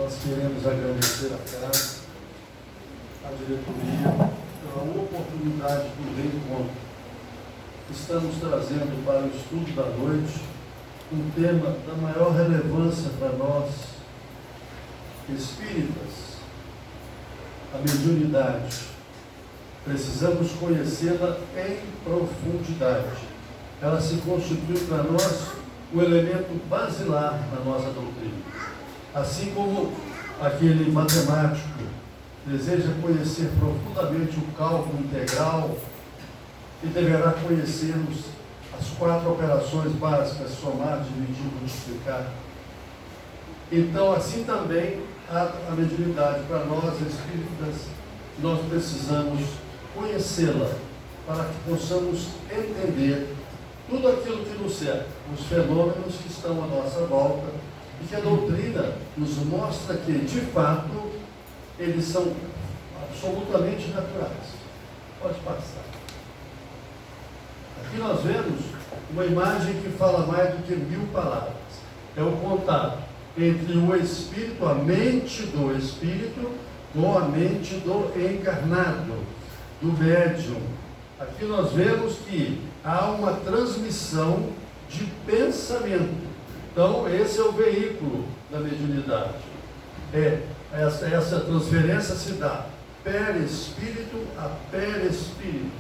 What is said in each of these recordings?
Nós queremos agradecer a casa, a diretoria, pela oportunidade do reencontro. Estamos trazendo para o estudo da noite um tema da maior relevância para nós, espíritas, a mediunidade. Precisamos conhecê-la em profundidade. Ela se constitui para nós o elemento basilar na nossa doutrina. Assim como aquele matemático deseja conhecer profundamente o cálculo integral e deverá conhecermos as 4 operações básicas: somar, dividir, multiplicar. Então, assim também a mediunidade para nós espíritas, nós precisamos conhecê-la para que possamos entender tudo aquilo que nos cerca, os fenômenos que estão à nossa volta, e que a doutrina nos mostra que, de fato, eles são absolutamente naturais. Pode passar. Aqui nós vemos uma imagem que fala mais do que 1000 palavras. É o contato entre o espírito, a mente do espírito, com a mente do encarnado, do médium. Aqui nós vemos que há uma transmissão de pensamento. Então, esse é o veículo da mediunidade. Essa transferência se dá perispírito a perispírito.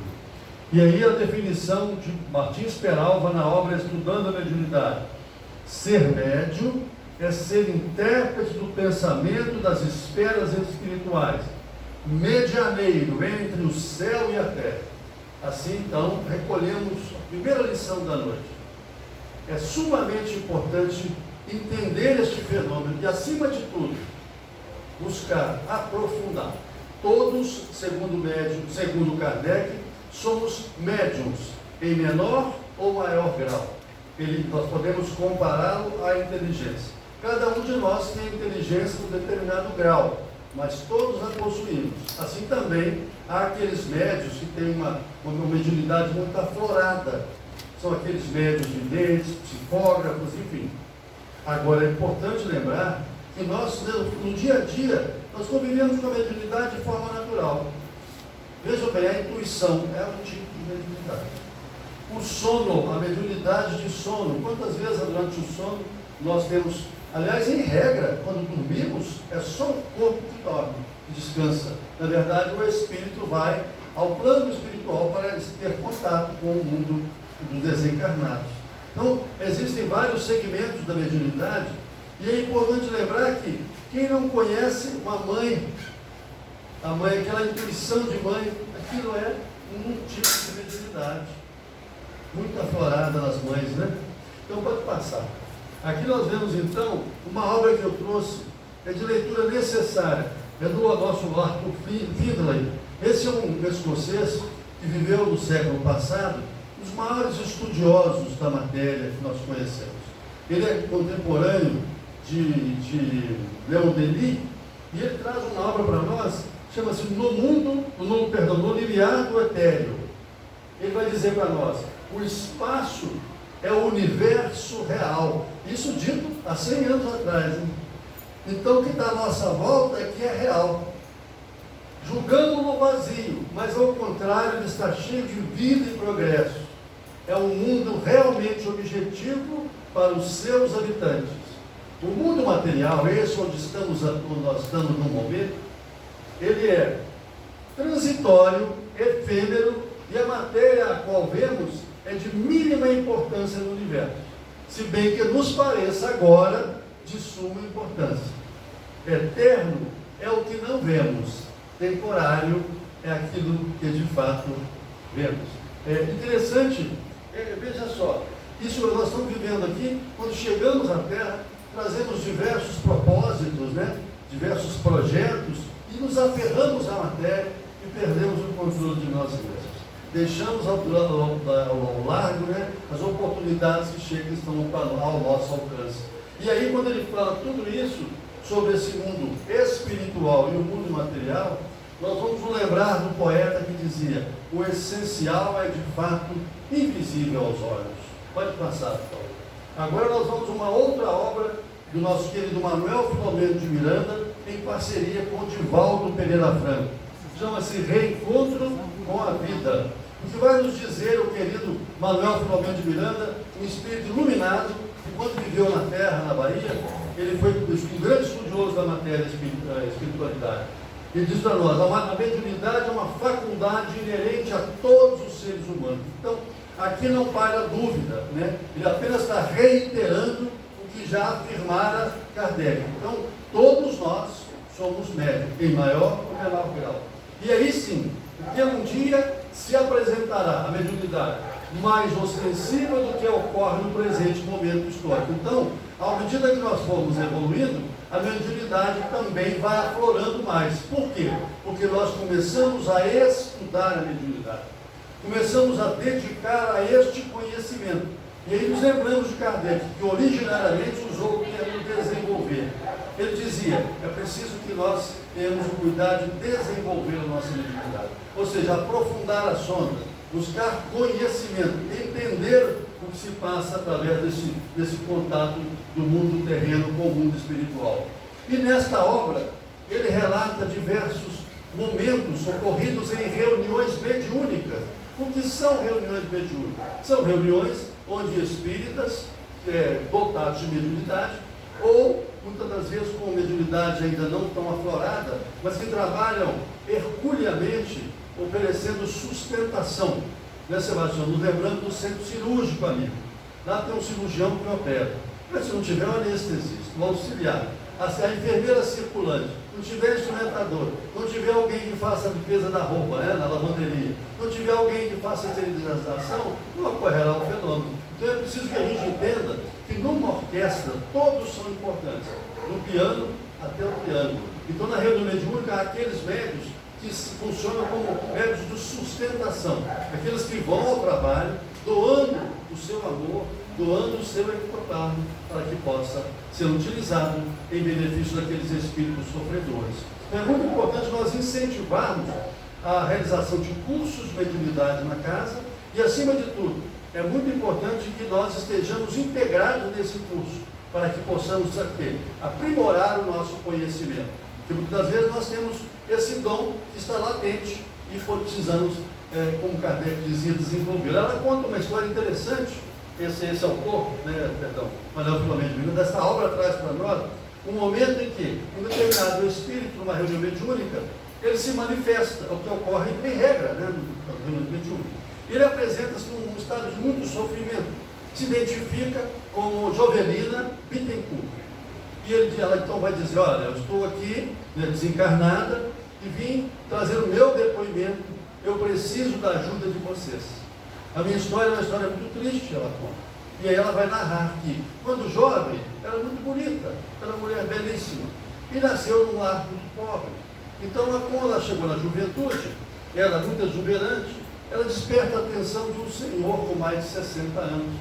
E aí a definição de Martins Peralva na obra Estudando a Mediunidade: ser médium é ser intérprete do pensamento das esferas espirituais, medianeiro entre o céu e a terra. Assim, então, recolhemos a primeira lição da noite. É sumamente importante entender este fenômeno e, acima de tudo, buscar aprofundar. Todos, segundo Kardec, somos médiums em menor ou maior grau. Nós podemos compará-lo à inteligência. Cada um de nós tem inteligência em um determinado grau, mas todos a possuímos. Assim também há aqueles médios que têm uma mediunidade muito aflorada. São aqueles médios videntes, psicógrafos, enfim. Agora é importante lembrar que nós, no dia a dia, nós convivemos com a mediunidade de forma natural. Veja bem, a intuição é um tipo de mediunidade. O sono, a mediunidade de sono. Quantas vezes durante o sono nós temos, aliás, em regra, quando dormimos, é só o corpo que dorme, que descansa. Na verdade, o espírito vai ao plano espiritual para ter contato com o mundo dos desencarnados. Então, existem vários segmentos da mediunidade, e é importante lembrar que quem não conhece uma mãe, a mãe, aquela intuição de mãe, aquilo é um tipo de mediunidade muito aflorada nas mães, né? Então pode passar. Aqui nós vemos então uma obra que eu trouxe, é de leitura necessária, é do nosso Arthur Findlay. Esse é um escocês que viveu no século passado, os maiores estudiosos da matéria que nós conhecemos. Ele é contemporâneo de Leon Denis, e ele traz uma obra para nós, chama-se No Limiar do Etéreo. Ele vai dizer para nós: o espaço é o universo real. Isso dito há 100 anos atrás. Hein? Então, o que está à nossa volta é que é real. Julgando-o vazio, mas ao contrário, ele está cheio de vida e progresso. É um mundo realmente objetivo para os seus habitantes. O mundo material, esse onde nós estamos no momento, ele é transitório, efêmero, e a matéria a qual vemos é de mínima importância no universo, se bem que nos pareça agora de suma importância. Eterno é o que não vemos, temporário é aquilo que de fato vemos. É interessante, veja só, isso nós estamos vivendo aqui, quando chegamos à Terra, trazemos diversos propósitos, né? Diversos projetos, e nos aferramos à matéria e perdemos o controle de nós mesmos. Deixamos ao largo, né, as oportunidades que chegam estão ao nosso alcance. E aí, quando ele fala tudo isso sobre esse mundo espiritual e o mundo material, nós vamos nos lembrar do poeta que dizia: o essencial é de fato invisível aos olhos. Pode passar, por favor. Agora nós vamos a uma outra obra do nosso querido Manuel Filomeno de Miranda, em parceria com o Divaldo Pereira Franco. Chama-se Reencontro com a Vida. O que vai nos dizer o querido Manuel Filomeno de Miranda, um espírito iluminado, que quando viveu na terra, na Bahia, ele foi um grande estudioso da matéria espiritualidade. Ele diz para nós, a mediunidade é uma faculdade inerente a todos os seres humanos. Então, aqui não paira dúvida, né? Ele apenas está reiterando o que já afirmara Kardec. Então, todos nós somos médios, em maior ou menor grau. E aí sim, porque um dia se apresentará a mediunidade mais ostensiva do que ocorre no presente momento histórico. Então, à medida que nós formos evoluindo, a mediunidade também vai aflorando mais. Por quê? Porque nós começamos a estudar a mediunidade. Começamos a dedicar a este conhecimento. E aí nos lembramos de Kardec, que originariamente usou o termo desenvolver. Ele dizia, é preciso que nós tenhamos o cuidado de desenvolver a nossa mediunidade. Ou seja, aprofundar a sonda, buscar conhecimento, entender o que se passa através desse contato do mundo terreno com o mundo espiritual. E nesta obra, ele relata diversos momentos ocorridos em reuniões mediúnicas. O que são reuniões mediúnicas? São reuniões onde espíritas, dotados de mediunidade, ou muitas das vezes com mediunidade ainda não tão aflorada, mas que trabalham herculeamente, oferecendo sustentação. Né, Sebastião? Nos lembrando do centro cirúrgico, amigo. Lá tem um cirurgião que opera. Mas se não tiver um anestesista, um auxiliar, a enfermeira circulante, não tiver instrumentador, não tiver alguém que faça a limpeza da roupa, na lavanderia, não tiver alguém que faça a esterilização, não ocorrerá o fenômeno. Então é preciso que a gente entenda que numa orquestra todos são importantes, do piano até o piano. Então na reunião mediúnica há aqueles médios que funcionam como médios de sustentação, aqueles que vão ao trabalho doando o seu amor, doando o seu equipamento para que possa ser utilizado em benefício daqueles espíritos sofredores. Então é muito importante nós incentivarmos a realização de cursos de mediunidade na casa e, acima de tudo, é muito importante que nós estejamos integrados nesse curso para que possamos aprimorar o nosso conhecimento. Porque muitas vezes nós temos esse dom que está latente e precisamos, como Kardec dizia, desenvolver. Ela conta uma história interessante. Esse autor, Manuel Filomeno de Miranda, dessa obra traz para nós um momento em que um determinado espírito, numa reunião mediúnica, ele se manifesta, o que ocorre em regra, no reunião mediúnica. Ele apresenta-se num estado de muito sofrimento, se identifica como Jovelina Bittencourt. E ela então vai dizer, olha, eu estou aqui, desencarnada, e vim trazer o meu depoimento, eu preciso da ajuda de vocês. A minha história é uma história muito triste, ela conta. E aí ela vai narrar que, quando jovem, era muito bonita, era uma mulher belíssima, e nasceu num lar muito pobre. Então, quando ela chegou na juventude, ela muito exuberante, ela desperta a atenção de um senhor com mais de 60 anos.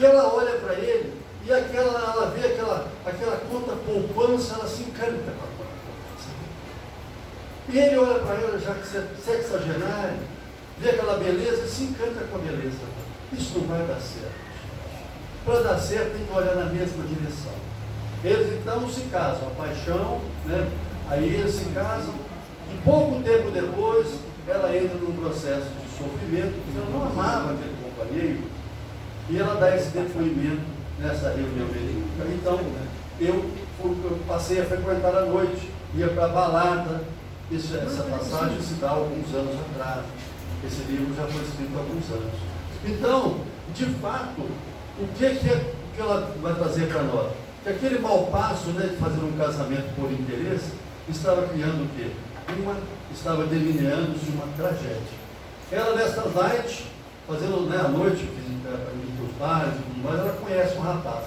E ela olha para ele, e ela vê aquela conta poupança, ela se encanta com a conta poupança. E ele olha para ela, já que sexagenário, vê aquela beleza e se encanta com a beleza. Isso não vai dar certo. Para dar certo tem que olhar na mesma direção. Eles então se casam, a paixão, aí eles se casam, e pouco tempo depois ela entra num processo de sofrimento, porque ela não amava aquele companheiro, e ela dá esse depoimento nessa reunião mediúnica. Então, eu passei a frequentar à noite, ia para a balada. Essa passagem se dá há alguns anos atrás. Esse livro já foi escrito há alguns anos. Então, de fato, o que ela vai trazer para nós? Que aquele mau passo, de fazer um casamento por interesse, estava criando o quê? Estava delineando-se uma tragédia. Ela, nesta night, fazendo à noite, para os bares e tudo mais, ela conhece um rapaz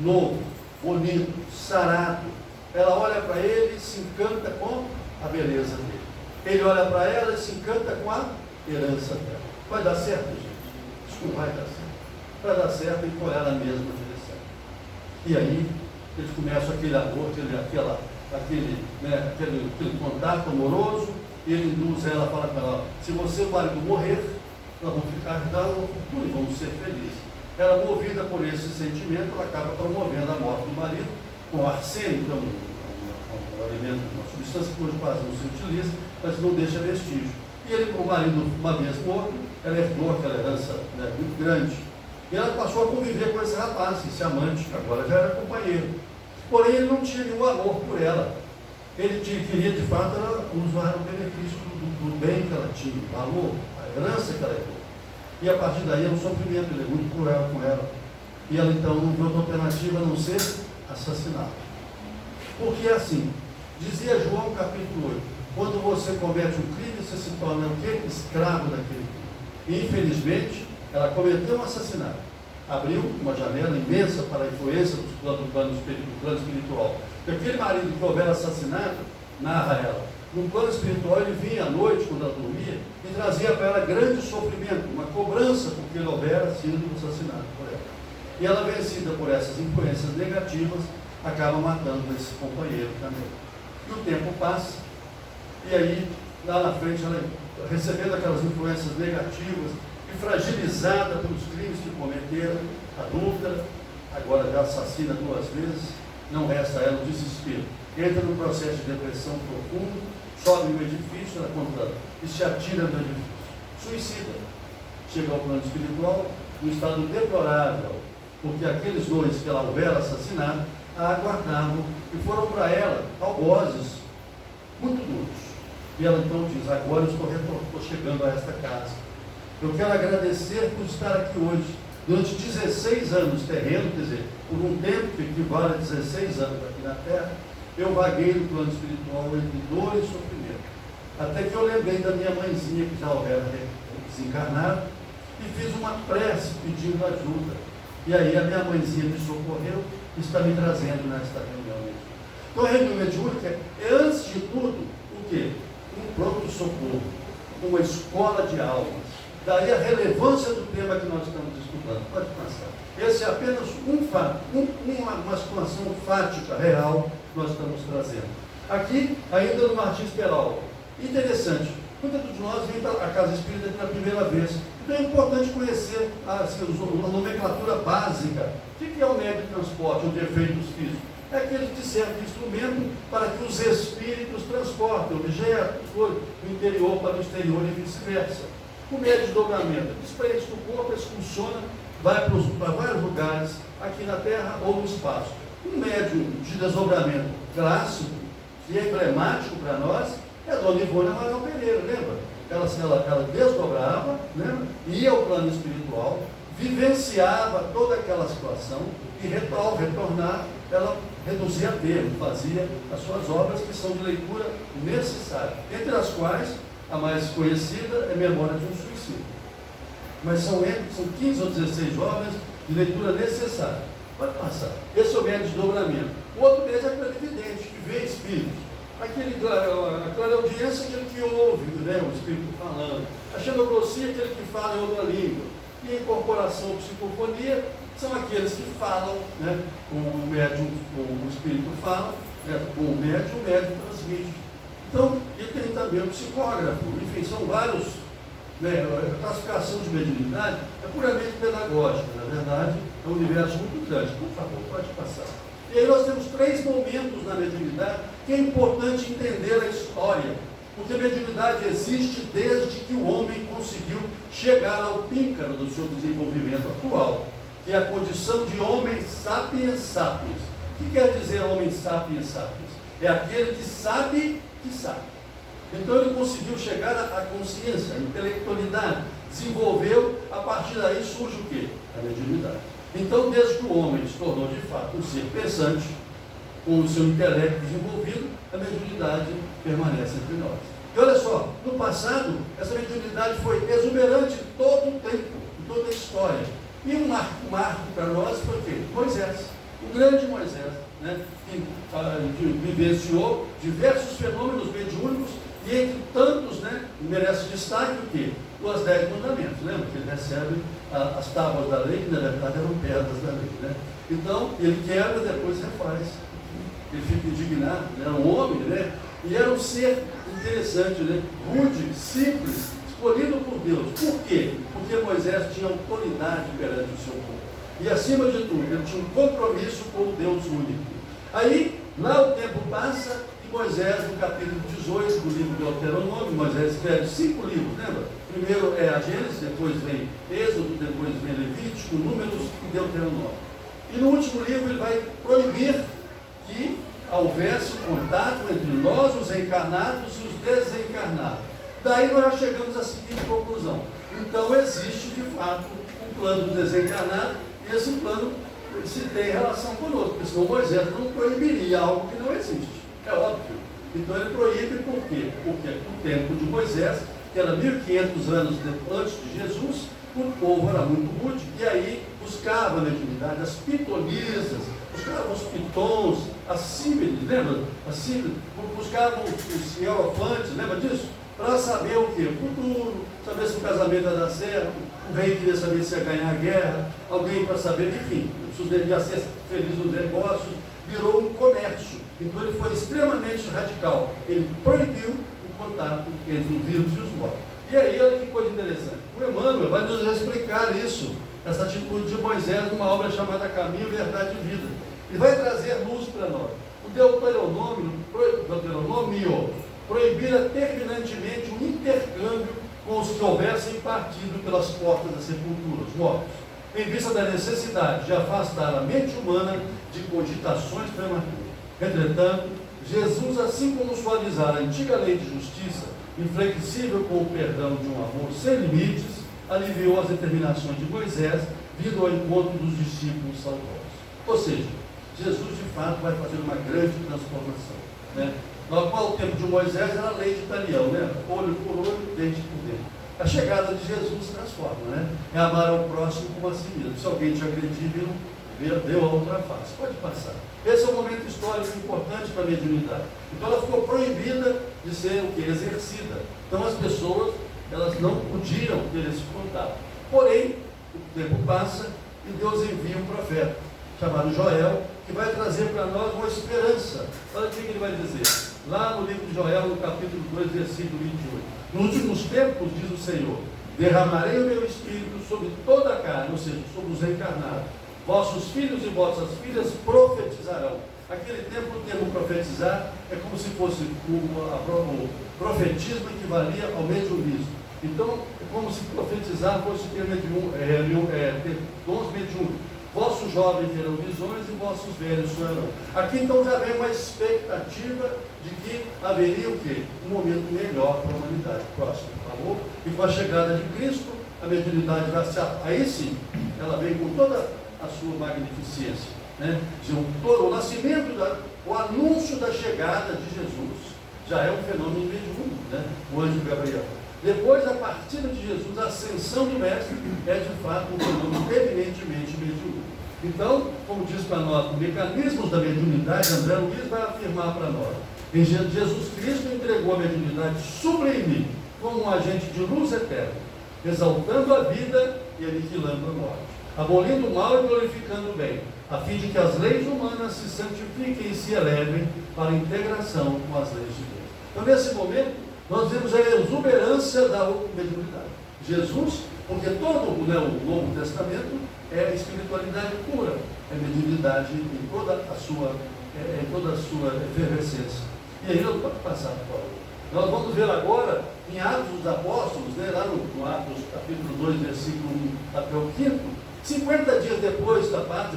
novo, bonito, sarado. Ela olha para ele e se encanta com a beleza dele. Ele olha para ela e se encanta com a herança dela. Vai dar certo, gente? Isso não vai dar certo. Para dar certo, tem que olhar na mesma direção. E aí, eles começam aquele amor, aquele contato amoroso, e ele induz ela, fala para ela, se você e o marido morrer, nós vamos ficar dando uma fortuna e vamos ser felizes. Ela, movida por esse sentimento, ela acaba promovendo a morte do marido, com arsênio, que é um alimento, uma substância que hoje quase não se utiliza, mas não deixa vestígio. E ele, o marido, uma vez morto, ela herdou aquela herança, né, muito grande. E ela passou a conviver com esse rapaz, esse amante, que agora já era companheiro. Porém, ele não tinha nenhum amor por ela. Ele queria, de fato, usar o benefício do bem que ela tinha, o valor, a herança que ela herdou. E a partir daí é um sofrimento, ele é muito cruel com ela. E ela então não viu outra alternativa a não ser assassinar. Porque é assim, dizia João capítulo 8, quando você comete um crime, você se torna o quê? Escravo daquele crime. E infelizmente, ela cometeu um assassinato. Abriu uma janela imensa para a influência do plano espiritual. Porque aquele marido que houver assassinato, narra ela, no plano espiritual ele vinha à noite, quando ela dormia, e trazia para ela grande sofrimento, uma cobrança porque ele houvera sido assassinado por ela. E ela, vencida por essas influências negativas, acaba matando esse companheiro também. E o tempo passa, e aí, lá na frente, ela recebendo aquelas influências negativas e fragilizada pelos crimes que cometeram, adúltera, agora já assassina 2 vezes, não resta a ela o desespero. Entra num processo de depressão profundo, sobe no edifício, ela conta, e se atira do edifício. Suicida. Chega ao plano espiritual, num estado deplorável, porque aqueles 2 que ela houvera assassinado, a aguardavam e foram para ela algozes muito duros. E ela então diz, agora eu estou chegando a esta casa. Eu quero agradecer por estar aqui hoje. Durante 16 anos terreno, quer dizer, por um tempo que equivale a 16 anos aqui na Terra, eu vaguei no plano espiritual entre dor e sofrimento. Até que eu lembrei da minha mãezinha, que já houvera desencarnado, e fiz uma prece pedindo ajuda. E aí a minha mãezinha me socorreu e está me trazendo nesta reunião. Então a reunião mediúnica é, antes de tudo, o quê? Um pronto-socorro, uma escola de almas. Daí a relevância do tema que nós estamos estudando. Pode passar. Esse é apenas um fato, uma situação fática, real, que nós estamos trazendo. Aqui, ainda no Martins Peralta. Interessante, muitos de nós vêm para a Casa Espírita pela primeira vez. Então é importante conhecer a nomenclatura básica. O que é o meio de transporte, ou de efeitos físicos? É aquele que serve de instrumento para que os espíritos transportem objetos do interior para o exterior e vice-versa. O meio de desdobramento desprende do corpo, expulsiona, vai para vários lugares, aqui na Terra ou no espaço. Um médium de desdobramento clássico, que é emblemático para nós, é a Dona Ivone Amaral Pereira, lembra? Ela desdobrava, lembra? Ia ao plano espiritual, vivenciava toda aquela situação e ao retornar, ela reduzia termo, fazia as suas obras que são de leitura necessária, entre as quais a mais conhecida é Memória de um Suicídio. Mas são 15 ou 16 obras de leitura necessária. Pode passar. Esse é o médio de dobramento. O outro médio é a clarividente, que vê espíritos. A clareaudiência é aquele que ouve, né, o espírito falando. A xenoglossia é aquele que fala em outra língua. E a incorporação ou psicofonia são aqueles que falam, né, o médium, o espírito fala, né, o médium transmite. Então, e tem também o psicógrafo, enfim, são vários, né, a classificação de mediunidade é puramente pedagógica, na verdade, é um universo muito grande. Por favor, pode passar. E aí nós temos 3 momentos na mediunidade que é importante entender a história, porque a mediunidade existe desde que o homem conseguiu chegar ao píncaro do seu desenvolvimento atual, que é a condição de homem sapiens sapiens. O que quer dizer homem sapiens sapiens? É aquele que sabe que sabe. Então ele conseguiu chegar à consciência, à intelectualidade, desenvolveu, a partir daí surge o quê? A mediunidade. Então, desde que o homem se tornou de fato um ser pensante, com o seu intelecto desenvolvido, a mediunidade permanece entre nós. E olha só, no passado, essa mediunidade foi exuberante todo o tempo, em toda a história. E um marco para nós foi o quê? Moisés, o grande Moisés, né, que vivenciou diversos fenômenos mediúnicos e entre tantos, né, merece destaque o quê? Os 10 mandamentos, lembra? Que ele recebe as tábuas da lei, que na verdade eram pedras da lei, né? Então, ele quebra e depois refaz. Ele fica indignado, era um homem, né? E era um ser interessante, né? Rude, simples, escolhido por Deus. Por quê? Porque Moisés tinha autoridade perante o seu povo. E acima de tudo, ele tinha um compromisso com o Deus único. Aí, lá o tempo passa e Moisés, no capítulo 18 do livro de Deuteronômio, Moisés escreve 5 livros, lembra? Primeiro é a Gênesis, depois vem Êxodo, depois vem Levítico, Números e Deuteronômio. E no último livro ele vai proibir que houvesse contato entre nós, os encarnados, e os desencarnados. Daí nós já chegamos à seguinte conclusão: então existe de fato um plano do desencarnado, e esse plano se tem relação conosco, porque senão Moisés não proibiria algo que não existe, é óbvio. Então ele proíbe por quê? Porque o tempo de Moisés, que era 1500 anos antes de Jesus, o povo era muito rude, e aí buscava a mediunidade, as pitonisas, buscavam os pitons, as símiles, lembra? As símiles, buscavam os hierofantes, lembra disso? Para saber o quê? O futuro, saber se o casamento ia dar certo, o rei queria saber se ia ganhar a guerra, alguém para saber, enfim, se devia ser feliz nos negócios, virou um comércio. Então ele foi extremamente radical. Ele proibiu o contato entre os vivos e os mortos. E aí, olha que coisa interessante. O Emmanuel vai nos explicar isso, essa atitude de Moisés, numa obra chamada Caminho, Verdade e Vida. Ele vai trazer luz para nós. O Deuteronômio proibira terminantemente o intercâmbio com os que houvessem partido pelas portas da sepultura, os mortos, em vista da necessidade de afastar a mente humana de cogitações prematuras. Entretanto, Jesus, assim como suavizar a antiga lei de justiça, inflexível com o perdão de um amor sem limites, aliviou as determinações de Moisés, vindo ao encontro dos discípulos salvosos. Ou seja, Jesus de fato vai fazer uma grande transformação, né? No qual o tempo de Moisés era a lei de Talião, né? Olho por olho, dente por dente. A chegada de Jesus transforma, né? É amar ao próximo como a si mesmo. Se alguém te agredir, deu a outra face. Pode passar. Esse é um momento histórico importante para a mediunidade. Então ela ficou proibida de ser o que? Exercida. Então as pessoas, elas não podiam ter esse contato. Porém, o tempo passa e Deus envia um profeta, chamado Joel, que vai trazer para nós uma esperança. Olha o que ele vai dizer. Lá no livro de Joel, no capítulo 2, versículo 28. Nos últimos tempos, diz o Senhor, derramarei o meu espírito sobre toda a carne, ou seja, sobre os encarnados. Vossos filhos e vossas filhas profetizarão. Aquele tempo, o termo profetizar é como se fosse o profetismo equivalia ao mediunismo. Então, é como se profetizar fosse ter dons mediúnicos. Vossos jovens terão visões e vossos velhos sonharão. Aqui então já vem uma expectativa de que haveria o quê? Um momento melhor para a humanidade, próximo, por favor. E com a chegada de Cristo, a mediunidade vai se... Aí sim, ela vem com toda a sua magnificência, né? O nascimento, o anúncio da chegada de Jesus já é um fenômeno mediúnico, né? O anjo Gabriel. Depois, a partida de Jesus, a ascensão do Mestre, é de fato um fenômeno eminentemente mediúnico. Então, como diz para nós, os mecanismos da mediunidade, André Luiz vai afirmar para nós, em Jesus Cristo entregou a mediunidade sublime como um agente de luz eterna, exaltando a vida e aniquilando a morte, abolindo o mal e glorificando o bem, a fim de que as leis humanas se santifiquem e se elevem para a integração com as leis de Deus. Então, nesse momento, nós vemos a exuberância da mediunidade. Jesus, porque todo o Novo Testamento é espiritualidade pura, é mediunidade em toda a sua efervescência. E aí nós vamos passar por Paulo. Nós vamos ver agora em Atos dos Apóstolos, né, lá no Atos capítulo 2, versículo 1 até o 5, 50 dias depois da morte,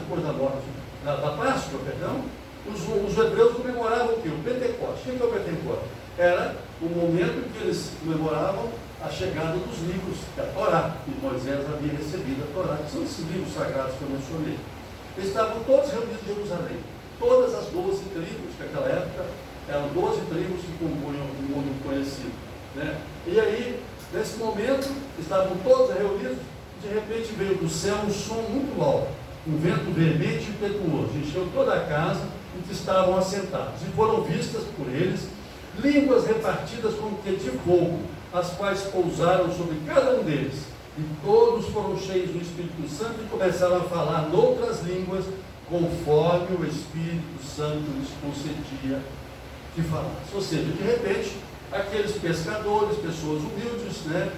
da Páscoa, perdão, os hebreus comemoravam o quê? O Pentecostes. O que é o Pentecostes? Era o momento em que eles comemoravam a chegada dos livros, que a Torá, que Moisés havia recebido a Torá, que são esses livros sagrados que eu mencionei. Eles estavam todos reunidos em Jerusalém. Todas as 12 tribos, que naquela época eram 12 tribos que compunham o mundo conhecido, né? E aí, nesse momento, estavam todos reunidos, de repente veio do céu um som muito alto, um vento veemente e impetuoso, encheu toda a casa em que estavam assentados, e foram vistas por eles línguas repartidas como que de fogo, as quais pousaram sobre cada um deles, e todos foram cheios do Espírito Santo e começaram a falar noutras línguas, conforme o Espírito Santo lhes concedia que falasse. Ou seja, de repente, aqueles pescadores, pessoas humildes, né,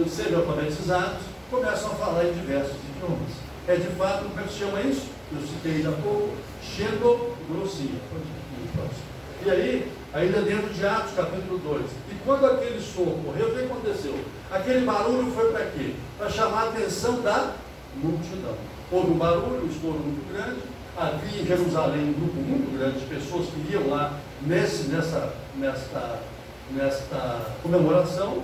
semi-alfabetizados, começam a falar em diversos idiomas. É de fato, como é que se chama isso? Eu citei há pouco, Shendo grossinha. E aí, ainda dentro de Atos, capítulo 2. E quando aquele som ocorreu, o que aconteceu? Aquele barulho foi para quê? Para chamar a atenção da multidão. Houve um barulho, um estouro muito grande. Havia em Jerusalém um grupo muito grande de pessoas que iam lá nesta comemoração.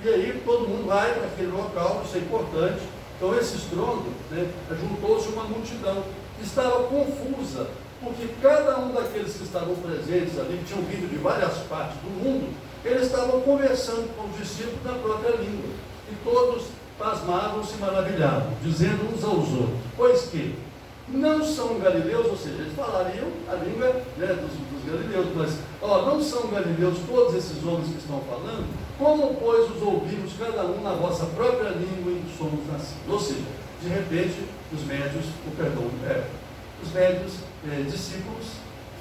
E aí todo mundo vai para aquele local, isso é importante. Então esse estrondo, né, juntou-se uma multidão que estava confusa, porque cada um daqueles que estavam presentes ali, que tinham vindo de várias partes do mundo, eles estavam conversando com os discípulos na própria língua. E todos pasmavam, se maravilhavam, dizendo uns aos outros: pois que não são galileus, ou seja, eles falariam a língua, né, dos galileus, mas não são galileus todos esses homens que estão falando? Como, pois, os ouvimos cada um na vossa própria língua em que somos nascidos? Ou seja, de repente, os médios discípulos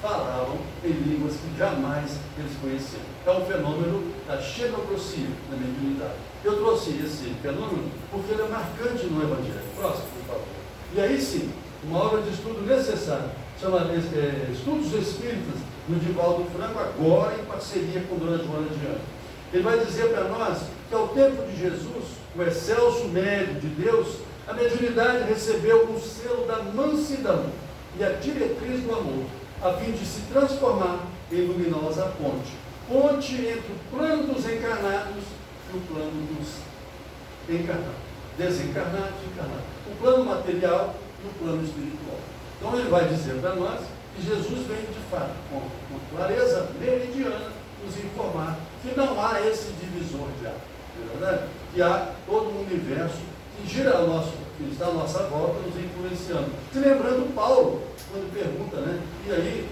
falavam em línguas que jamais eles conheciam. É um fenômeno da xenogrossia na mediunidade. Eu trouxe esse fenômeno porque ele é marcante no Evangelho. Próximo, por favor. E aí sim, uma obra de estudo necessária, chama Estudos Espíritas, no Divaldo Franco, agora em parceria com Dona Joana de Anjos. Ele vai dizer para nós que ao tempo de Jesus, o excelso médio de Deus, a mediunidade recebeu o selo da mansidão e a diretriz do amor, a fim de se transformar em luminosa ponte. Ponte entre o plano dos encarnados e o plano dos encarnados. Desencarnados e encarnados. O plano material e o plano espiritual. Então ele vai dizer para nós que Jesus vem de fato, com clareza meridiana, nos informar que não há esse divisor de águas, né? Que há todo um universo que gira que está à nossa volta, nos influenciando. Se lembrando Paulo, quando pergunta, né? E aí,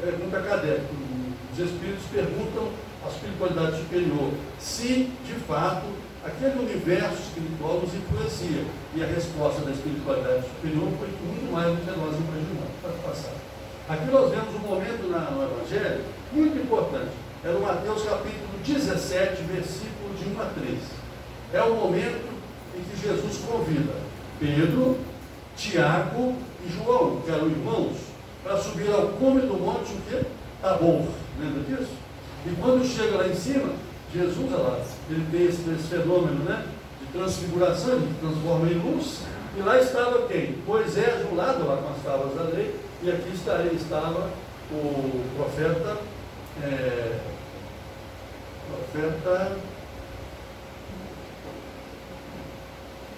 pergunta cadê? Os espíritos perguntam à espiritualidade superior se, de fato, aquele universo espiritual nos influencia. E a resposta da espiritualidade superior foi muito mais do que nós imaginamos. Pode passar. Aqui nós vemos um momento no Evangelho muito importante. É no Mateus capítulo 17, versículo de 1 a 3. É o momento em que Jesus convida Pedro, Tiago e João, que eram irmãos, para subir ao cume do monte, o quê? Tabor. Lembra disso? E quando chega lá em cima, Jesus, ele tem esse fenômeno, né, de transfiguração, ele transforma em luz, e lá estava quem? Moisés de um lado, lá com as tábuas da lei, e aqui estava o profeta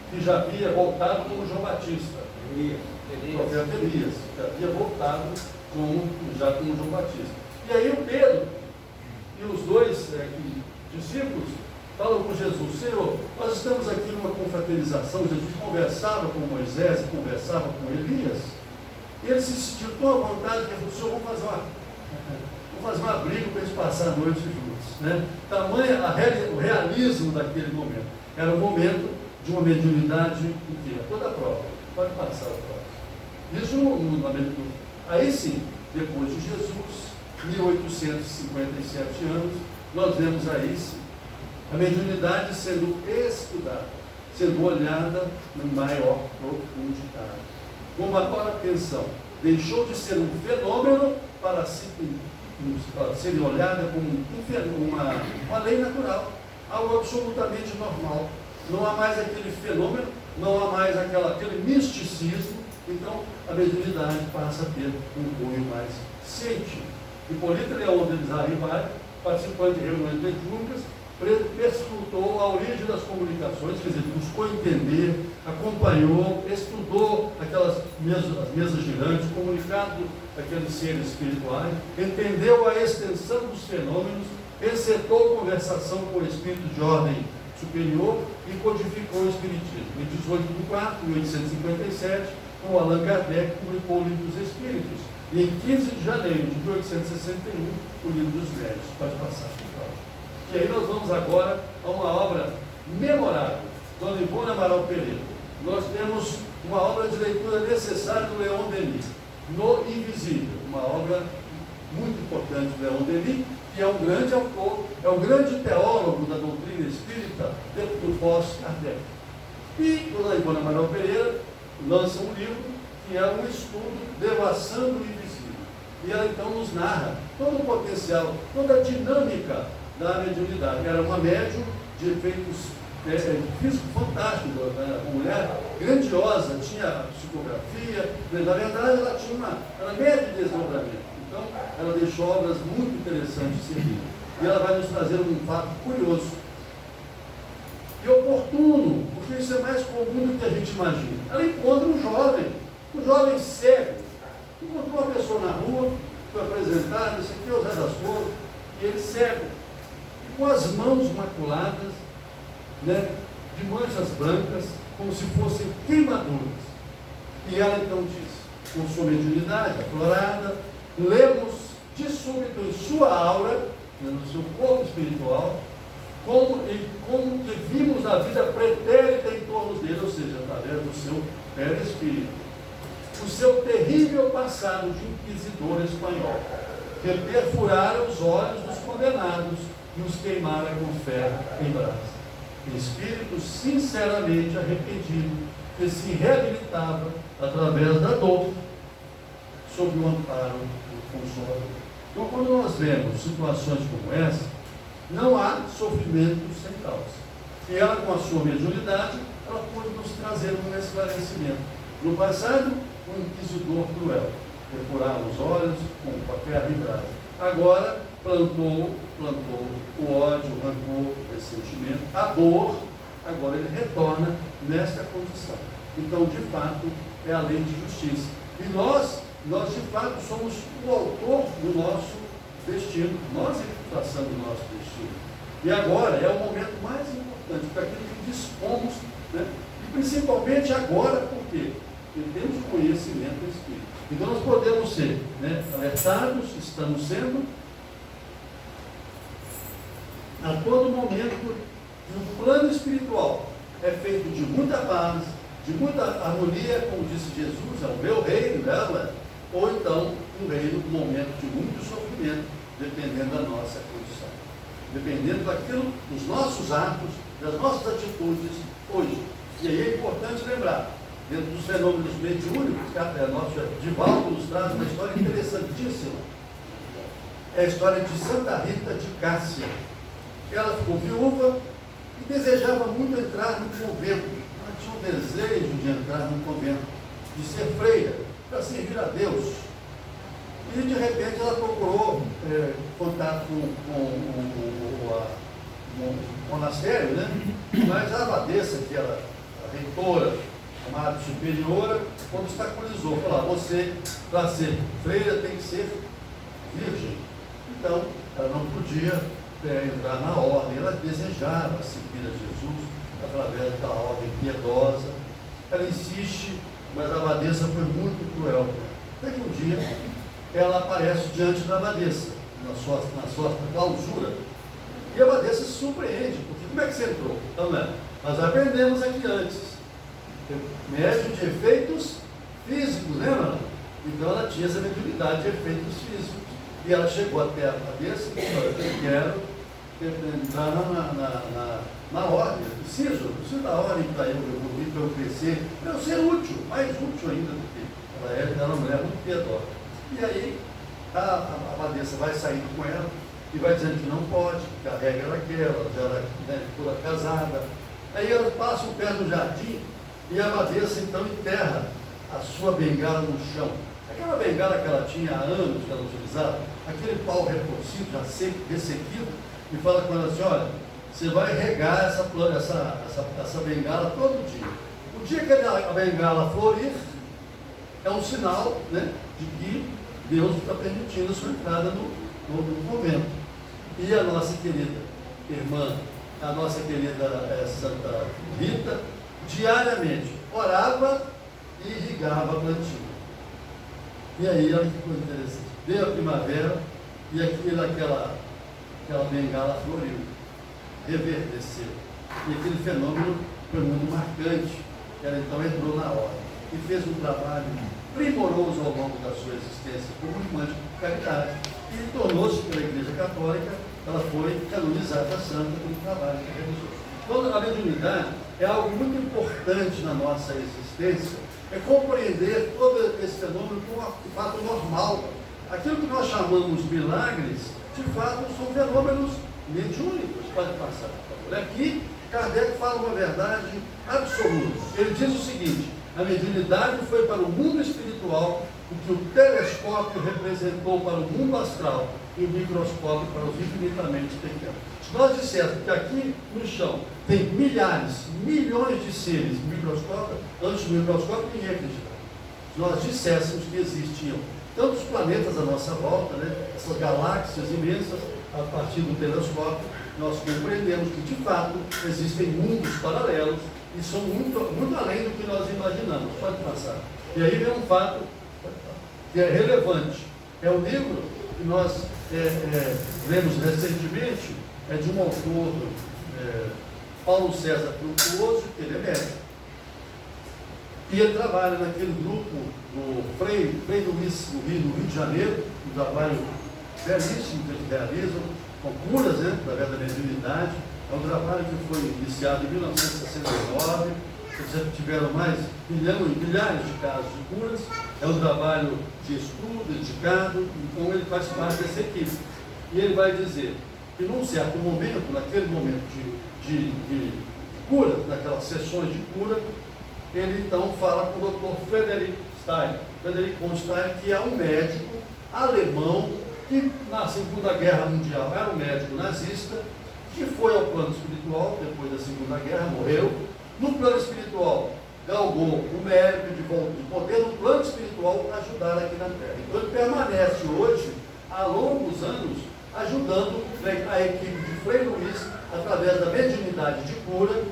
que já havia voltado como João Batista. O profeta Elias, já havia voltado como João Batista. E aí o Pedro e os dois discípulos falam com Jesus: Senhor, nós estamos aqui numa confraternização. Jesus conversava com Moisés e conversava com Elias, e eles se sentiram tão à vontade que ele falou: Senhor, vamos fazer uma briga para eles passar a noite juntos, né? Tamanho o realismo daquele momento. Era um momento de uma mediunidade inteira, toda a prova. Pode passar a prova. Isso aí sim, depois de Jesus, 1857 anos, nós vemos aí sim, a mediunidade sendo estudada, sendo olhada no maior profundidade, com maior atenção. Deixou de ser um fenômeno para ser olhada como uma lei natural, algo absolutamente normal. Não há mais aquele fenômeno, não há mais aquele misticismo. Então a mediunidade passa a ter um cunho mais científico. Hipólito Leão de Arribari, participando de reuniões mediúnicas, perscrutou a origem das comunicações, quer dizer, buscou entender, acompanhou, estudou as mesas girantes, comunicado daqueles seres espirituais, entendeu a extensão dos fenômenos, encetou conversação com o espírito de ordem superior e codificou o espiritismo. Em 18 de 4 de 1857, o Allan Kardec publicou o Livro dos Espíritos. E em 15 de janeiro de 1861, o Livro dos Médios. Pode passar, pessoal. E aí nós vamos agora a uma obra memorável, Dona Ivone Amaral Pereira. Nós temos uma obra de leitura necessária do Leon Denis, No Invisível, uma obra muito importante do Leon Denis, que é um grande autor, é um grande teólogo da doutrina espírita do pós-Kardec. E Dona Ivone Amaral Pereira lança um livro que é um estudo devassando o invisível. E ela então nos narra todo o potencial, toda a dinâmica da mediunidade. Era uma médium de efeitos físicos fantásticos, né? Uma mulher grandiosa, tinha psicografia, na verdade ela média de desdobramento. Então, ela deixou obras muito interessantes de servir. E ela vai nos trazer um fato curioso e oportuno, porque isso é mais comum do que a gente imagina. Ela encontra um jovem cego, encontrou uma pessoa na rua, foi apresentar, esse aqui é o Zé das Flores, e ele cego, e com as mãos maculadas, né, de manchas brancas, como se fossem queimaduras. E ela então diz, com sua mediunidade aflorada, lemos de súbito em sua aura, no seu corpo espiritual, como que vimos a vida pretérita em torno dele, ou seja, através do seu perispírito, o seu terrível passado de inquisidor espanhol, que perfurara os olhos dos condenados e os queimara com ferro em brasa. Espírito sinceramente arrependido, que se reabilitava através da dor, sob o amparo do Consolador. Então, quando nós vemos situações como essa, não há sofrimento sem causa. E ela, com a sua mediunidade, ela pôde nos trazer um esclarecimento. No passado, um inquisidor cruel, perfurava os olhos com papel e brasa. Agora, plantou o ódio, o rancor, o ressentimento, a dor, agora ele retorna nesta condição. Então, de fato, é a lei de justiça. E nós de fato somos o autor do nosso destino, nós é que traçamos o nosso destino. E agora é o momento mais importante, para aquilo que dispomos, né? E principalmente agora, por quê? Porque temos conhecimento do Espírito. Então nós podemos ser, né, alertados, estamos sendo, a todo momento, no plano espiritual, é feito de muita paz, de muita harmonia, como disse Jesus, é o meu reino, dela, ou então um reino, um momento de muito sofrimento, dependendo da nossa condição, dependendo daquilo, dos nossos atos, das nossas atitudes hoje. E aí é importante lembrar, dentro dos fenômenos mediúnicos, nosso Divaldo nos traz uma história interessantíssima. É a história de Santa Rita de Cássia. Ela ficou viúva e desejava muito entrar no convento. Ela tinha um desejo de entrar no convento, de ser freira, para servir a Deus. E de repente ela procurou contato com o monastério, né? Mas a abadesa, que era a reitora, chamada superiora, obstaculizou, falou: você, para ser freira, tem que ser virgem. Então, ela não podia entrar na ordem, ela desejava seguir a Jesus através daquela ordem piedosa. Ela insiste, mas a abadesa foi muito cruel. Até que um dia ela aparece diante da abadesa, na sua clausura, e a abadesa se surpreende, porque como é que você entrou? Então, nós aprendemos aqui antes, médium de efeitos físicos, lembra? Então ela tinha essa mediunidade de efeitos físicos. E ela chegou até a abadesa e disse: eu quero entrar na ordem, eu preciso da ordem para eu evoluir, para eu crescer, para eu ser útil, mais útil ainda do que ela era uma mulher muito piedosa. E aí a abadesa vai saindo com ela e vai dizendo que não pode, que a regra era aquela, ela era toda casada. Aí ela passa o pé no jardim e a abadesa então enterra a sua bengala no chão. Aquela bengala que ela tinha há anos que ela utilizava, aquele pau retorcido, já seco, ressequido, e fala com ela assim: olha, você vai regar essa bengala todo dia. O dia que a bengala florir, é um sinal, né, de que Deus está permitindo a sua entrada no convento. E a nossa querida irmã, a nossa querida Santa Rita, diariamente orava e irrigava a plantinha. E aí, olha que coisa interessante. Veio a primavera e aquela bengala floriu, reverdeceu. E aquele fenômeno foi muito marcante. Ela então entrou na ordem e fez um trabalho primoroso ao longo da sua existência como irmã de caridade. E tornou-se, pela Igreja Católica, ela foi canonizada santa pelo trabalho que realizou. Então, a mediunidade é algo muito importante na nossa existência, é compreender todo esse fenômeno como um fato normal. Aquilo que nós chamamos milagres, de fato, são fenômenos mediúnicos, pode passar. Aqui, Kardec fala uma verdade absoluta. Ele diz o seguinte: a mediunidade foi para o mundo espiritual o que o telescópio representou para o mundo astral e o microscópio para os infinitamente pequenos. Se nós dissermos que aqui no chão tem milhares, milhões de seres no microscópio, antes do microscópio ninguém acreditava. Se nós disséssemos que existiam tantos planetas à nossa volta, né, essas galáxias imensas, a partir do telescópio, nós compreendemos que, de fato, existem mundos paralelos e são muito, muito além do que nós imaginamos. Pode passar. E aí vem um fato que é relevante. É o livro que nós lemos recentemente, é de um autor, Paulo César Frutuoso, que ele é médico. E ele trabalha naquele grupo do Frei Luís, no Rio de Janeiro, um trabalho belíssimo que eles realizam, com curas, né, através da mediunidade. É um trabalho que foi iniciado em 1969, eles já tiveram mais milhares de casos de curas. É um trabalho de estudo, dedicado, então ele faz parte dessa equipe. E ele vai dizer que num certo momento, naquele momento de cura, naquelas sessões de cura, ele então fala com o Dr. Frederick Stein, que é um médico alemão que na Segunda Guerra Mundial era um médico nazista, que foi ao plano espiritual, depois da Segunda Guerra, morreu. No plano espiritual, galgou o mérito de poder, no plano espiritual, ajudar aqui na Terra. Então ele permanece hoje, há longos anos, ajudando a equipe de Frei Luís, através da mediunidade de cura,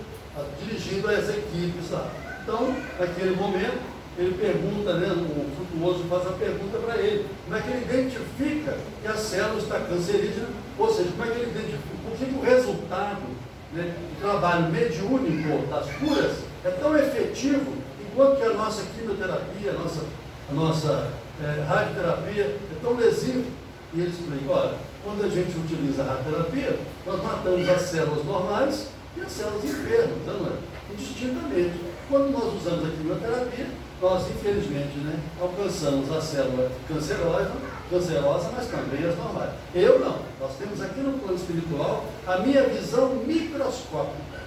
dirigindo as equipes lá. Então, naquele momento, ele pergunta, né, o Frutuoso faz a pergunta para ele, como é que ele identifica que a célula está cancerígena, ou seja, como é que ele identifica, por que o resultado, né, do trabalho mediúnico das curas é tão efetivo, enquanto que a nossa quimioterapia, a nossa radioterapia é tão lesiva. E ele explica: olha, quando a gente utiliza a radioterapia, nós matamos as células normais e as células enfermas, não é? Indistintamente. Quando nós usamos a quimioterapia, nós, infelizmente, né, alcançamos a célula cancerosa, mas também as normais. Eu não. Nós temos aqui no plano espiritual a minha visão microscópica.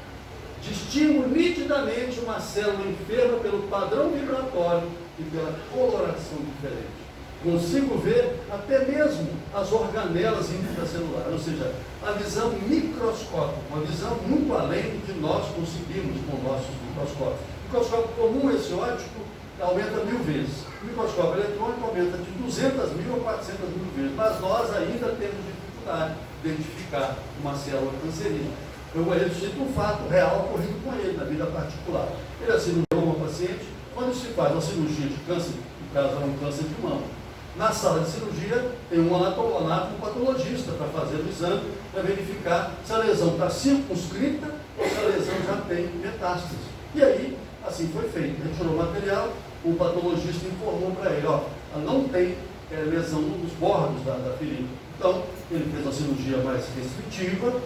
Distingo nitidamente uma célula enferma pelo padrão vibratório e pela coloração diferente. Consigo ver até mesmo as organelas intracelulares, ou seja, a visão microscópica, uma visão muito além do que nós conseguimos com nossos microscópios. O microscópio comum, esse óptico, aumenta 1000 vezes. O microscópio eletrônico aumenta de 200.000 a 400.000 vezes, mas nós ainda temos dificuldade de identificar uma célula cancerígena. Eu cito um fato real ocorrido com ele na vida particular. Ele assinou uma paciente, quando se faz uma cirurgia de câncer, no caso é um câncer de mama. Na sala de cirurgia tem um patologista para fazer o exame, para verificar se a lesão está circunscrita ou se a lesão já tem metástase. E aí, assim foi feito. Retirou o material, o patologista informou para ele: ó, não tem lesão nos bordos da ferida. Então, ele fez uma cirurgia mais restritiva,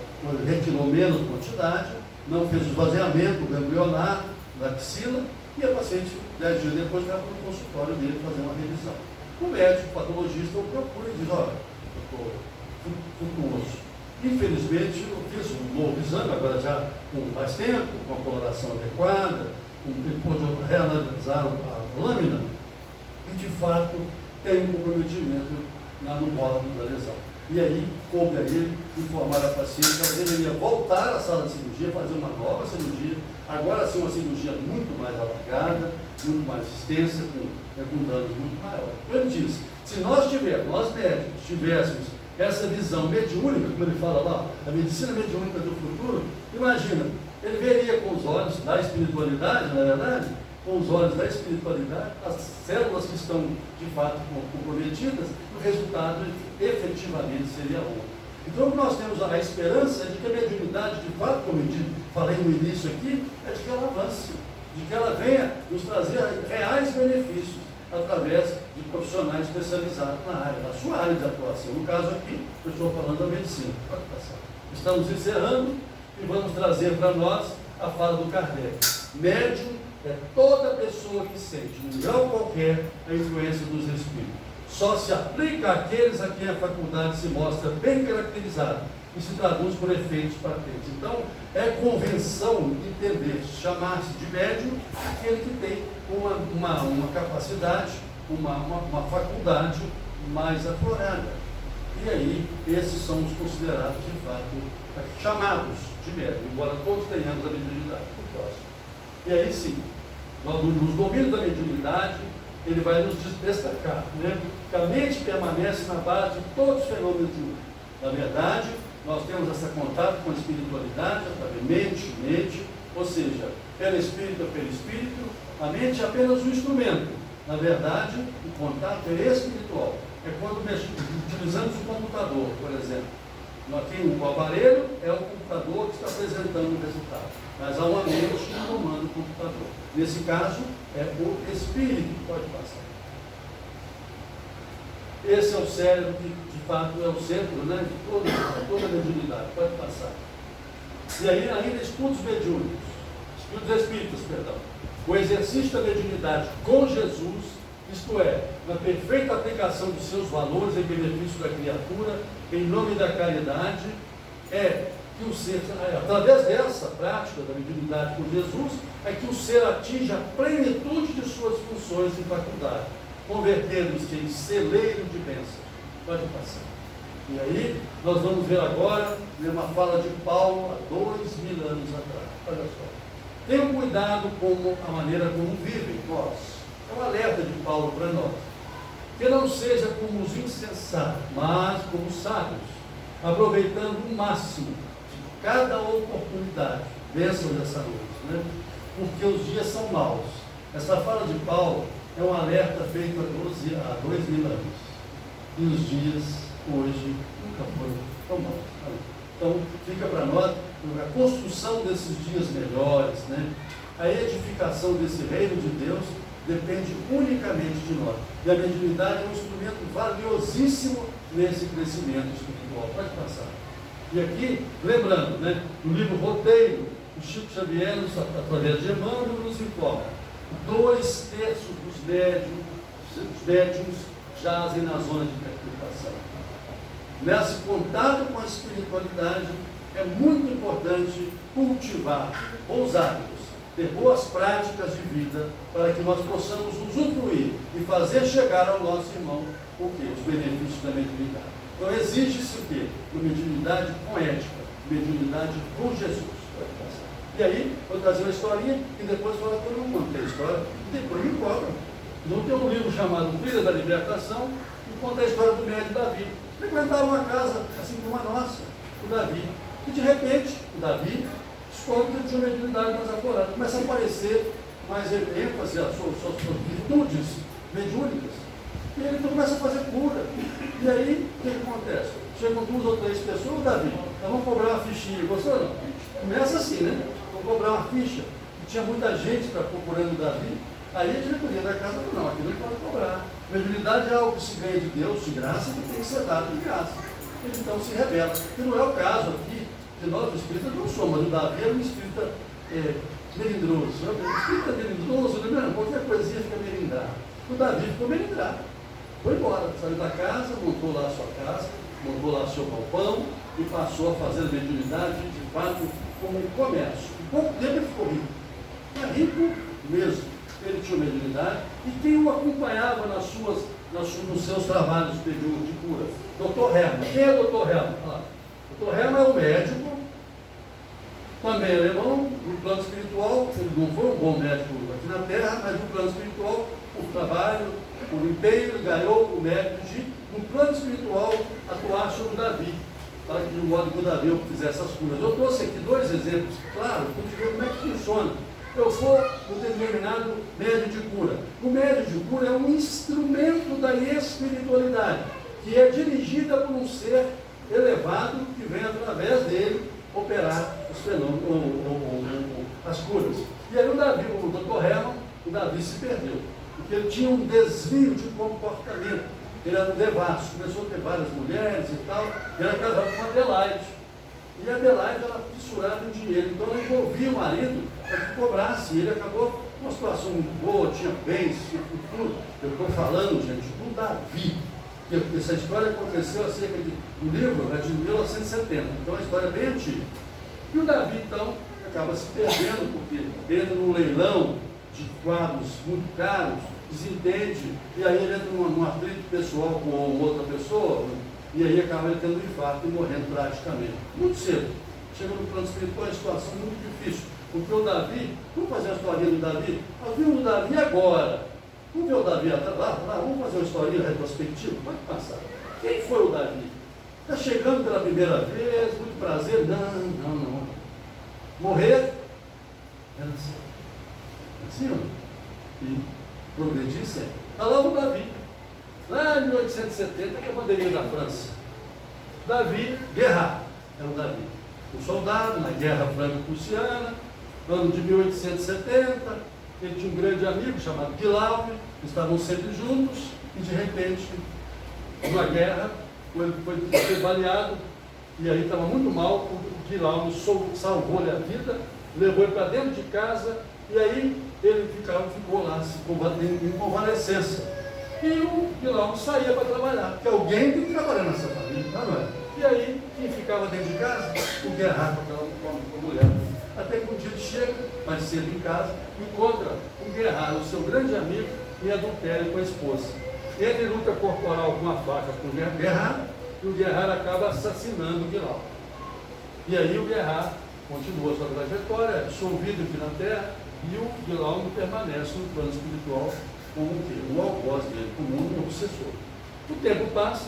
retirou menos quantidade, não fez o esvaziamento ganglionar da axila, e a paciente, 10 dias depois, vai para o consultório dele fazer uma revisão. O médico patologista o procura e diz: olha, doutor Frutuoso, infelizmente eu fiz um novo exame, agora já com mais tempo, com a coloração adequada, ele pôde reanalisar a lâmina, e de fato tem um comprometimento no bordo da lesão. E aí, coube a ele informar a paciente que ela deveria voltar à sala de cirurgia, fazer uma nova cirurgia, agora sim uma cirurgia muito mais alargada, muito mais extensa, com danos muito maiores. Ele diz: se nós médicos, tivéssemos essa visão mediúnica, como ele fala lá, a medicina mediúnica do futuro, imagina, ele veria com os olhos da espiritualidade, na verdade, com os olhos da espiritualidade, as células que estão de fato comprometidas, o resultado efetivamente seria outro. Então, o que nós temos a esperança é de que a mediunidade, de fato, como eu falei no início aqui, é de que ela avance, de que ela venha nos trazer reais benefícios através de profissionais especializados na área, na sua área de atuação. No caso aqui, eu estou falando da medicina. Pode passar. Estamos encerrando e vamos trazer para nós a fala do Kardec. Médium é toda pessoa que sente, num grau qualquer, a influência dos espíritos. Só se aplica àqueles a quem a faculdade se mostra bem caracterizada e se traduz por efeitos patentes. Então, é convenção entender, chamar-se de médium aquele que tem uma capacidade, uma faculdade mais aflorada. E aí, esses são os considerados, de fato, chamados de médium, embora todos tenhamos a mediunidade por próximo. E aí sim, nos domínios da mediunidade, ele vai nos destacar, né? Que a mente permanece na base de todos os fenômenos de mundo. Na verdade, nós temos esse contato com a espiritualidade, através mente, ou seja, pelo espírito, a mente é apenas um instrumento. Na verdade, o contato é espiritual. É quando utilizamos o computador, por exemplo. Nós temos o aparelho, é o computador que está apresentando o resultado. Mas há uma mente que comanda o computador. Nesse caso, é o espírito que pode passar. Esse é o cérebro que, de fato, é o centro, né, de toda a mediunidade. Pode passar. E aí, ainda estudos mediúnicos, estudos espíritas, perdão. O exercício da mediunidade com Jesus, isto é, na perfeita aplicação dos seus valores em benefício da criatura, em nome da caridade, é que o ser, através dessa prática da mediunidade com Jesus, é que o ser atinge a plenitude de suas funções e faculdades, convertendo-se em celeiro de bênçãos. Pode passar. E aí, nós vamos ver agora uma fala de Paulo há 2000 anos atrás. Olha só. Tenham cuidado com a maneira como vivem nós. É um alerta de Paulo para nós. Que não seja como os insensatos, mas como os sábios, aproveitando o máximo de cada oportunidade. Bênçãos dessa noite, né? Porque os dias são maus. Essa fala de Paulo é um alerta feito há 2000 anos. E os dias, hoje, nunca foram tão maus. Então, fica para nós a construção desses dias melhores, né? A edificação desse reino de Deus depende unicamente de nós. E a mediunidade é um instrumento valiosíssimo nesse crescimento espiritual. Pode passar. E aqui, lembrando, né, no livro Roteiro, o Chico Xavier, através de Emmanuel, nos informa: 2/3 dos médiuns jazem na zona de perturbação. Nesse contato com a espiritualidade, é muito importante cultivar bons hábitos, ter boas práticas de vida, para que nós possamos usufruir e fazer chegar ao nosso irmão os benefícios da mediunidade. Então exige-se o quê? Uma mediunidade com ética, mediunidade com Jesus. E aí, vou trazer uma historinha e depois fala todo mundo. Tem história e depois me cobra. Então tem um livro chamado Filha da Libertação, que conta a história do médium Davi. Frequentaram uma casa, assim como a nossa, o Davi. E de repente, o Davi descobre que ele tinha uma mediunidade mais aflorada. Começa a aparecer mais ênfase às suas virtudes mediúnicas. E ele começa a fazer cura. E aí, o que acontece? Chegam 2 ou 3 pessoas, Davi, nós vamos cobrar uma fichinha. Gostou ou não? Começa assim, né? Vamos cobrar uma ficha. E tinha muita gente procurando o Davi. Aí a diretoria da casa falou: não, aqui não pode cobrar. Mediunidade é algo que se ganha de Deus, de graça, que tem que ser dado de graça. Ele então se rebela. E não é o caso aqui, de nós espíritas não somos, mas o Davi era um espírita melindroso. Espírita melindroso, não, qualquer coisinha fica melindrado. O Davi ficou melindrado. Foi embora, saiu da casa, montou lá a sua casa, montou lá o seu galpão e passou a fazer a mediunidade, de fato, como um comércio. Em pouco tempo ele ficou rico. Era rico mesmo. Ele tinha mediunidade, e quem o acompanhava nos seus trabalhos de cura? Dr. Hermann. Quem é Dr. Hermann? Dr. Hermann é um médico, também alemão, no plano espiritual. Ele não foi um bom médico aqui na Terra, mas no plano espiritual, por trabalho, por empenho, ele ganhou o mérito de, no plano espiritual, atuar sobre o Davi, para que de modo que o Davi fizesse essas curas. Eu trouxe aqui 2 exemplos, claro, para gente ver como é que funciona. Eu sou um determinado médium de cura. O médium de cura é um instrumento da espiritualidade, que é dirigida por um ser elevado que vem através dele operar os fenômenos, as curas. E aí o Dr. Hermann, o Davi se perdeu, porque ele tinha um desvio de comportamento. Ele era um devasso, começou a ter várias mulheres e tal, e era casado com Adelaide. E a Adelaide era fissurada em dinheiro, então ela envolvia o marido para que cobrasse, e ele acabou uma situação muito boa, tinha bens, tudo. Eu estou falando, gente, do Davi. Essa história aconteceu acerca de. O livro é de 1970, então é uma história bem antiga. E o Davi, então, acaba se perdendo, porque entra num leilão de quadros muito caros, desentende, e aí ele entra num atrito pessoal com outra pessoa, e aí acaba ele tendo um infarto e morrendo praticamente. Muito cedo. Chega no plano espiritual, é uma situação muito difícil. Porque o Davi, vamos fazer a historinha do Davi? Nós vimos o Davi agora. Vamos ver o Davi lá, vamos fazer uma historinha retrospectiva? Pode passar. Quem foi o Davi? Está chegando pela primeira vez, muito prazer. Não. Morrer? É assim, e progredir sempre. Está lá o Davi. Lá em 1870, que é a bandeirinha da França. Davi, guerra. É o Davi. Um soldado na Guerra Franco-Prussiana, no ano de 1870, ele tinha um grande amigo chamado Guilherme, estavam sempre juntos, e de repente, numa guerra, ele foi baleado, e aí estava muito mal, o Guilherme salvou-lhe a vida, levou ele para dentro de casa, e aí ele ficou lá em convalescença. E o Guilherme saía para trabalhar, porque alguém tem que trabalhar nessa família, não é? E aí, quem ficava dentro de casa, o Guerra com a mulher. Até que um dia ele chega, mais cedo em casa, encontra o Guerra, o seu grande amigo, em adultério com a esposa. Ele luta corporal com a faca com o Guerra, e o Guerra acaba assassinando o Guilherme. E aí o Guerra continua sua trajetória, é absolvido aqui na terra, e o Guilherme permanece no plano espiritual como o algoz dele, como um obsessor. O tempo passa,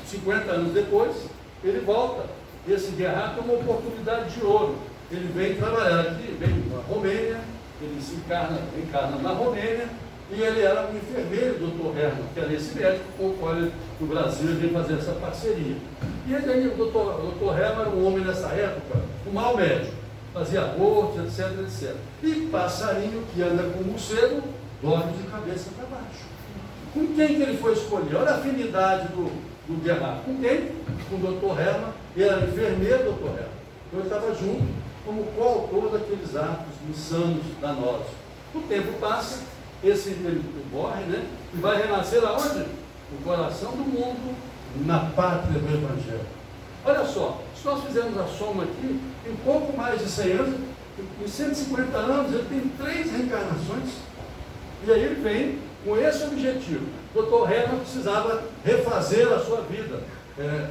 50 anos depois, ele volta. Esse Guerra tem uma oportunidade de ouro. Ele vem trabalhar aqui, vem na Romênia, ele se encarna na Romênia, e ele era um enfermeiro do Dr. Hermann, que era esse médico com o qual no Brasil ele veio fazer essa parceria. E ele, o Dr. Hermann era um homem nessa época, um mau médico, fazia aborto, etc. E passarinho que anda com morcego, dorme de cabeça para baixo. Com quem que ele foi escolher? Olha a afinidade do Guerra. Com quem? Com o Dr. Hermann. Ele era enfermeiro do Dr. Hermann. Então ele estava junto como coautor daqueles atos insanos, danosos. O tempo passa, ele morre, né? E vai renascer aonde? No coração do mundo, na pátria do Evangelho. Olha só, se nós fizermos a soma aqui, em pouco mais de 100 anos, em 150 anos, ele tem 3 reencarnações. E aí ele vem com esse objetivo. O Dr. Hermann precisava refazer a sua vida,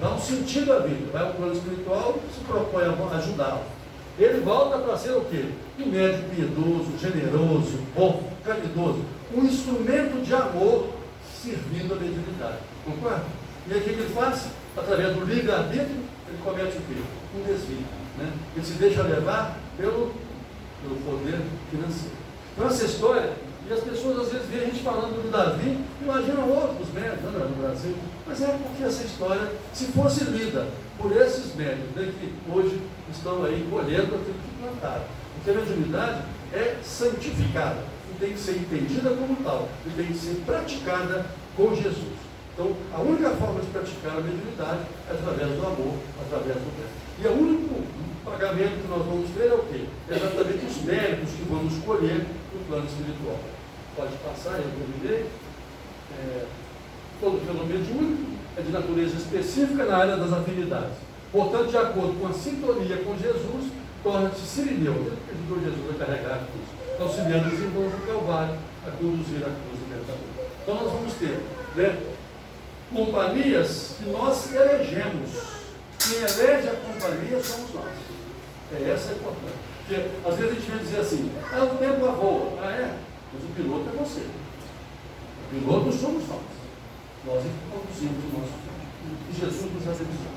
dar um sentido à vida. Vai ao plano espiritual e se propõe a ajudá-lo. Ele volta para ser o quê? Um médico piedoso, generoso, bom, caridoso. Um instrumento de amor servindo a mediunidade. Concorda? E aí o que ele faz? Através do livre-arbítrio, ele comete o quê? Um desvio. Né? Ele se deixa levar pelo poder financeiro. Então essa história, e as pessoas às vezes veem a gente falando do Davi, imaginam outros médios no Brasil, mas é porque essa história, se fosse lida por esses médios, né, que hoje estão aí colhendo aquilo que plantaram. Porque a mediunidade é santificada, e tem que ser entendida como tal, e tem que ser praticada com Jesus. Então, a única forma de praticar a mediunidade é através do amor, através do bem. E o único pagamento que nós vamos ter é o quê? É exatamente os méritos que vamos colher no plano espiritual. Pode passar, eu convidei. Todo fenômeno mediúnico é de natureza específica na área das afinidades. Portanto, de acordo com a sintonia com Jesus, torna-se sirineu. Ele ajudou Jesus a carregar a cruz, auxiliando os irmãos do Calvário a conduzir a cruz libertadora. Então, nós vamos ter, né, companhias que nós elegemos. Quem elege a companhia somos nós. Essa é importante. Porque às vezes a gente vai dizer assim, o tempo voa. Mas o piloto é você. O piloto somos nós. Nós é que conduzimos o nosso filho. E Jesus nos abençoe.